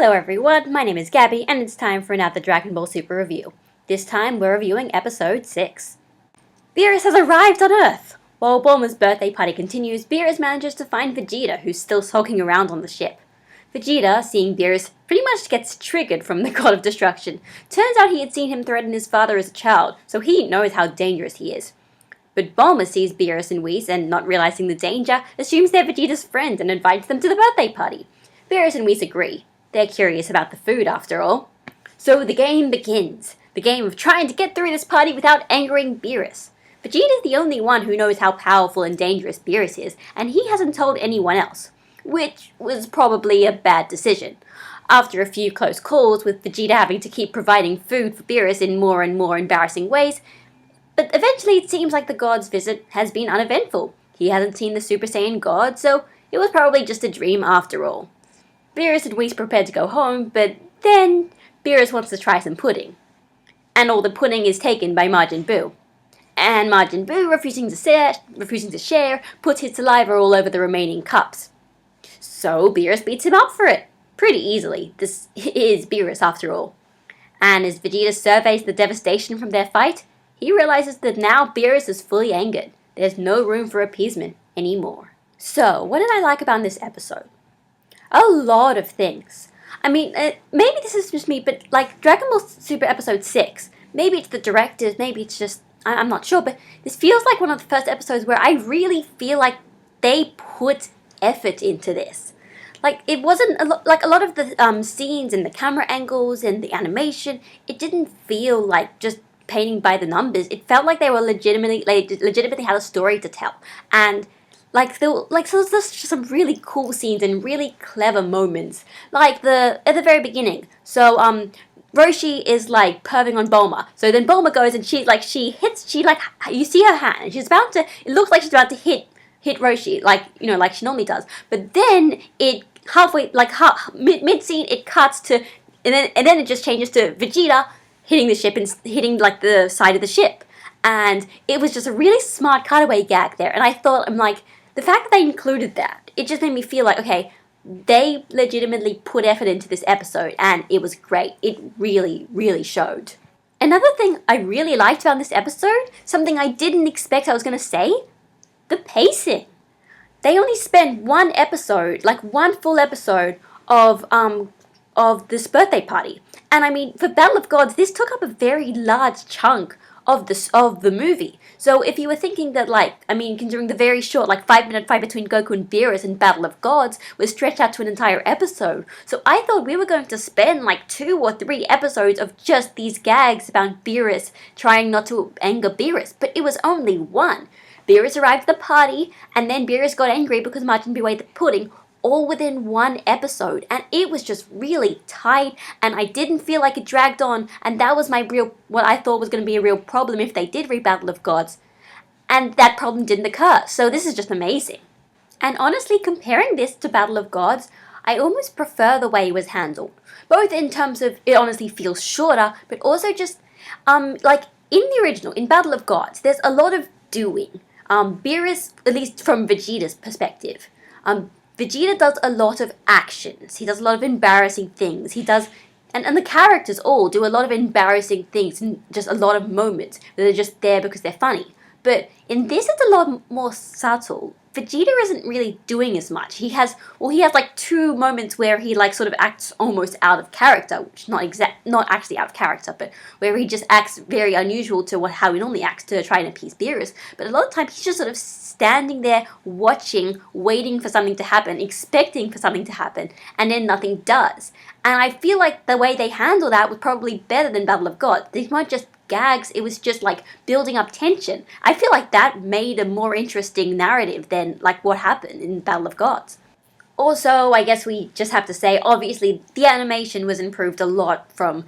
Hello everyone, my name is Gabby, and it's time for another Dragon Ball Super review. This time we're reviewing episode 6. Beerus has arrived on Earth! While Bulma's birthday party continues, Beerus manages to find Vegeta, who's still sulking around on the ship. Vegeta, seeing Beerus, pretty much gets triggered from the God of Destruction. Turns out he had seen him threaten his father as a child, so he knows how dangerous he is. But Bulma sees Beerus and Whis, and not realizing the danger, assumes they're Vegeta's friends and invites them to the birthday party. Beerus and Whis agree. They're curious about the food, after all. So the game begins. The game of trying to get through this party without angering Beerus. Vegeta's the only one who knows how powerful and dangerous Beerus is, and he hasn't told anyone else. Which was probably a bad decision. After a few close calls, with Vegeta having to keep providing food for Beerus in more and more embarrassing ways, but eventually it seems like the God's visit has been uneventful. He hasn't seen the Super Saiyan God, so it was probably just a dream after all. Beerus and Whis prepared to go home, but then Beerus wants to try some pudding. And all the pudding is taken by Majin Buu. And Majin Buu, refusing to share, puts his saliva all over the remaining cups. So Beerus beats him up for it. Pretty easily. This is Beerus after all. And as Vegeta surveys the devastation from their fight, he realizes that now Beerus is fully angered. There's no room for appeasement anymore. So, what did I like about this episode? A lot of things. I mean, maybe this is just me, but like Dragon Ball Super Episode 6, maybe it's the directors, maybe it's just, I'm not sure, but this feels like one of the first episodes where I really feel like they put effort into this. Like, it wasn't, like a lot of the scenes and the camera angles and the animation, it didn't feel like just painting by the numbers. It felt like they were legitimately had a story to tell. And so there's just some really cool scenes and really clever moments. Like at the very beginning. So Roshi is like perving on Bulma. So then Bulma goes and you see her hand. She's about to, it looks like she's about to hit Roshi, like she normally does. But then it halfway, mid scene, it cuts to, and then it just changes to Vegeta hitting the ship and hitting like the side of the ship. And it was just a really smart cutaway gag there. And I thought, the fact that they included that, it just made me feel like, okay, they legitimately put effort into this episode, and it was great. It really, really showed. Another thing I really liked about this episode, something I didn't expect I was going to say, the pacing. They only spent one full episode of this birthday party. And I mean, for Battle of Gods, this took up a very large chunk of the movie. So if you were thinking that, considering the very short, 5-minute fight between Goku and Beerus in Battle of Gods was stretched out to an entire episode, so I thought we were going to spend 2 or 3 episodes of just these gags about Beerus trying not to anger Beerus, but it was only one. Beerus arrived at the party, and then Beerus got angry because Majin Buu ate the pudding, all within one episode, and it was just really tight, and I didn't feel like it dragged on, and that was what I thought was going to be a real problem if they did Battle of Gods, and that problem didn't occur, so this is just amazing. And honestly, comparing this to Battle of Gods, I almost prefer the way it was handled, both in terms of it honestly feels shorter, but also just, in the original, in Battle of Gods, there's a lot of doing. Beerus, at least from Vegeta's perspective, Vegeta does a lot of actions. He does a lot of embarrassing things. And the characters all do a lot of embarrassing things and just a lot of moments that are just there because they're funny. But in this, it's a lot more subtle. Vegeta isn't really doing as much. He has 2 moments where he sort of acts almost out of character, which not actually out of character, but where he just acts very unusual to how he normally acts to try and appease Beerus. But a lot of times he's just sort of standing there watching, waiting for something to happen, expecting for something to happen, and then nothing does. And I feel like the way they handle that was probably better than Battle of Gods. These weren't just gags, it was just building up tension. I feel like that made a more interesting narrative than what happened in Battle of Gods. Also, I guess we just have to say, obviously, the animation was improved a lot from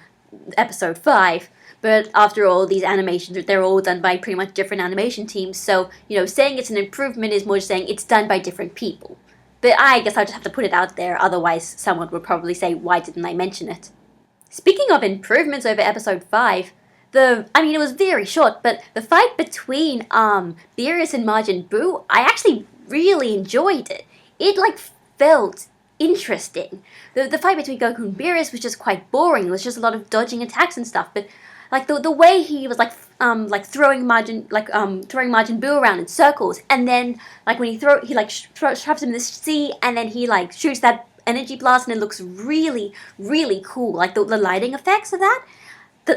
episode 5, but after all, these animations, they're all done by pretty much different animation teams, so, saying it's an improvement is more just saying it's done by different people. But I guess I'll just have to put it out there, otherwise someone would probably say, why didn't I mention it? Speaking of improvements over episode 5, it was very short, but the fight between Beerus and Majin Buu, I actually really enjoyed it. It felt interesting. The fight between Goku and Beerus was just quite boring. It was just a lot of dodging attacks and stuff. But like the way he was like throwing Majin Buu around in circles, and then like when he shoves him in the sea, and then he like shoots that energy blast, and it looks really, really cool. Like the lighting effects of that.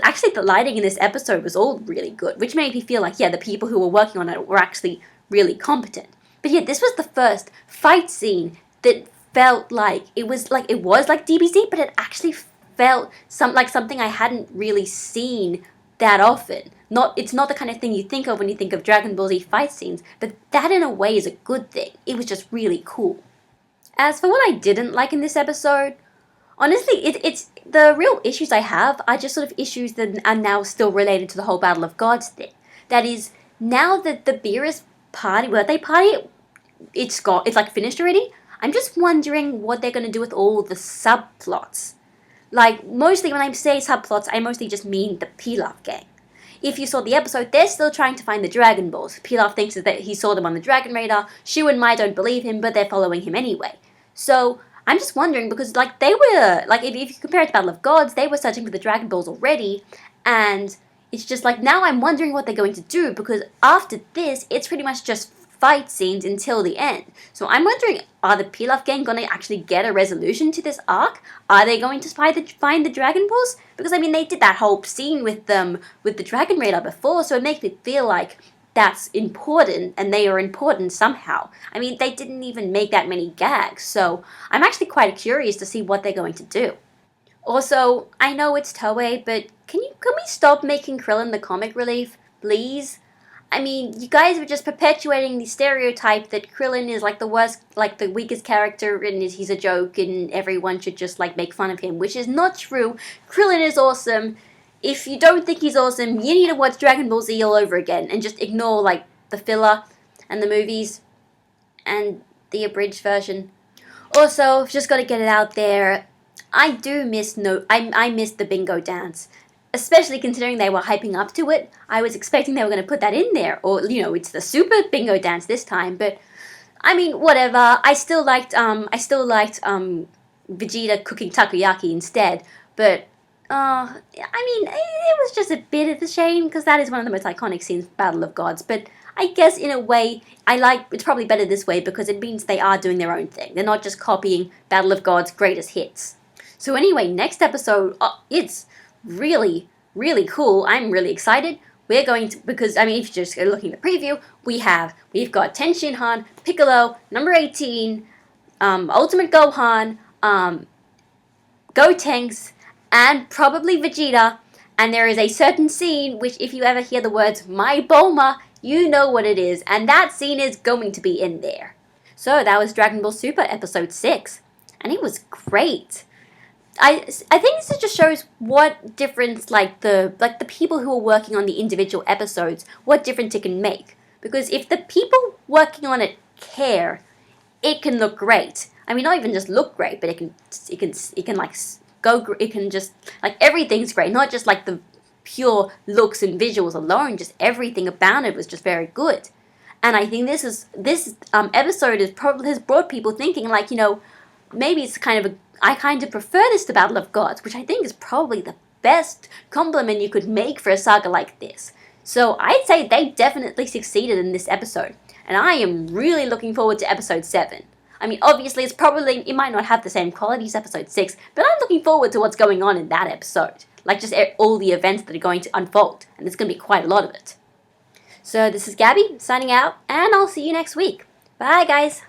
Actually, the lighting in this episode was all really good, which made me feel like, yeah, the people who were working on it were actually really competent. But yeah, this was the first fight scene that felt like it was like DBZ, but it actually felt something I hadn't really seen that often. It's not the kind of thing you think of when you think of Dragon Ball Z fight scenes, but that in a way is a good thing. It was just really cool. As for what I didn't like in this episode, honestly, it's the real issues I have are just sort of issues that are now still related to the whole Battle of Gods thing. That is, now that the Beerus birthday party, it's like finished already. I'm just wondering what they're gonna do with all the subplots. Like, mostly when I say subplots, I mostly just mean the Pilaf gang. If you saw the episode, they're still trying to find the Dragon Balls. Pilaf thinks that he saw them on the Dragon Radar. Shu and Mai don't believe him, but they're following him anyway. So I'm just wondering, because like they were like, if you compare it to Battle of Gods, they were searching for the Dragon Balls already, and it's just like now I'm wondering what they're going to do, because after this, it's pretty much just fight scenes until the end. So I'm wondering, are the Pilaf gang going to actually get a resolution to this arc? Are they going to find the Dragon Balls? Because I mean, they did that whole scene with the Dragon Radar before, so it makes me feel like that's important, and they are important somehow. I mean, they didn't even make that many gags, so I'm actually quite curious to see what they're going to do. Also, I know it's Toei, but can we stop making Crillon the comic relief, please? I mean, you guys were just perpetuating the stereotype that Crillon is like the worst, like the weakest character, and he's a joke, and everyone should just like make fun of him, which is not true. Crillon is awesome. If you don't think he's awesome, you need to watch Dragon Ball Z all over again and just ignore like the filler and the movies and the abridged version. Also, just got to get it out there. I do miss I missed the bingo dance. Especially considering they were hyping up to it. I was expecting they were going to put that in there. Or, you know, it's the super bingo dance this time. But, I mean, whatever. I still liked Vegeta cooking takoyaki instead. But, I mean, it was just a bit of a shame, because that is one of the most iconic scenes of Battle of Gods. But I guess, in a way, it's probably better this way, because it means they are doing their own thing. They're not just copying Battle of Gods' greatest hits. So anyway, next episode, it's really, really cool. I'm really excited. We're going to, because, I mean, if you're just looking at the preview, we've got Tenshinhan, Piccolo, number 18, Ultimate Gohan, Gotenks, and probably Vegeta. And there is a certain scene, which if you ever hear the words, my Bulma, you know what it is. And that scene is going to be in there. So that was Dragon Ball Super Episode 6. And it was great. I think this just shows what difference, like the people who are working on the individual episodes, what difference it can make. Because if the people working on it care, it can look great. I mean, not even just look great, but it can just like everything's great, not just like the pure looks and visuals alone. Just everything about it was just very good. And I think this episode has brought people thinking, like, you know, maybe it's I kind of prefer this to Battle of Gods, which I think is probably the best compliment you could make for a saga like this. So I'd say they definitely succeeded in this episode, and I am really looking forward to episode 7. I mean, obviously it might not have the same quality as episode 6, but I'm looking forward to what's going on in that episode. Like just all the events that are going to unfold, and there's going to be quite a lot of it. So this is Gabby, signing out, and I'll see you next week. Bye guys!